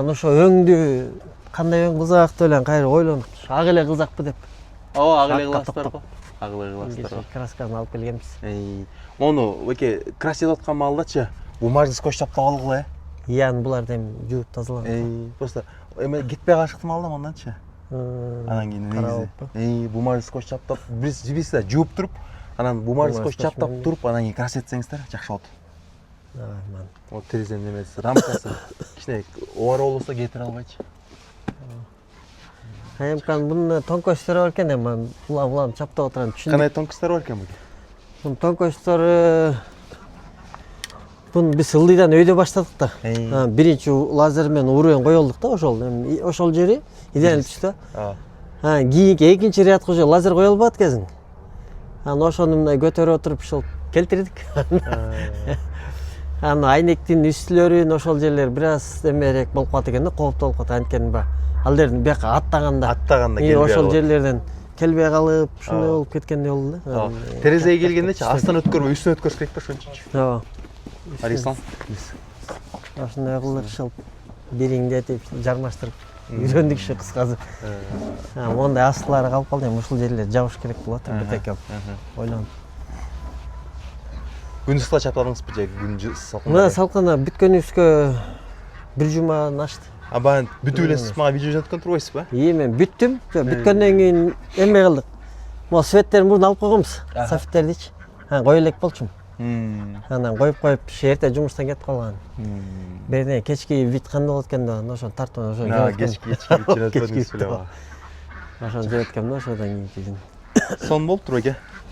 Ошо өңдү кандай өң кызак деп эле кайра ойлонуп, ак эле кызакпы деп. Ооба, ак эле кыласыздар го. Ак эле кыласыздар. Красканы алып келгенбиз. Ону эке красить аткан маалдачы бумажный скотч таптап алгыла. Ян буларды эми жууп тазалаган. Просто эме кетпей калыштым алдым анданчы. Анан кийин негизи бумажный скотч таптап биз да жууп туруп, анан бумажный скотч таптап туруп, анан кийин красить этсеңиздер жакшы болот. Вот терезенин немеси, рамкасы кичине оор болсо кетире албайчы. Эмкан муну тонкочтор бар экен, эми улам чаптап отурам түшүндүм. Кандай тонкочтор бар экен буга? Бул тонкочтор бун биз ылдыйдан өйдө баштадык да. Биринчи лазер менен уруен коёлдук да ошол. Эми ошол жери идеалдуу түштү. Кийинки экинчи рядка уже лазер кое албадык кезин. Анан ошону мындай көтөрүп отуруп ушул келтирдик. Анан айнектин үстүлөрүн ошол жерлер бир аз эмерээк болуп калат экен да, кооптуу болуп калат. Анткени ал жердин бияка аттаганда келбей ошол жерлерден келбей калып, ушундай болуп кеткендей болду да. Терезеге келгендечи астын өткөрбөй, үстүн өткөрүш керек да ошончучу. Ооба. Арислан. Ошондой кылып ушул бириңдетип, жармаштырып үйрөндүк ушу кыскасы. Мондай астылары калып калды, эми ушул жерлерди жабыш керек болот биртеке ойлонуп. Күндүз кыла чапкандыңызбы же күн салкын? Мына салкын бүткөнүбүзгө бир жумадан ашты. Баягы бүтүп эле сиз мага видео жөнөткөн турбайсызбы? Мен бүттүм. Бүткөндөн кийин эмне кылдык? Могу светтерин мурда алып койгонбуз, софиттердичи. Кое элек болчумун. Анан коюп эрте жумуштан кетип калган. Берден кечки вид кандай болот экен деп ошону тартып ошо. Кечки вид жөнөткөнүңүз беле. Ошону жөнөткөм да ошодон кийин. Сон болуптур эке.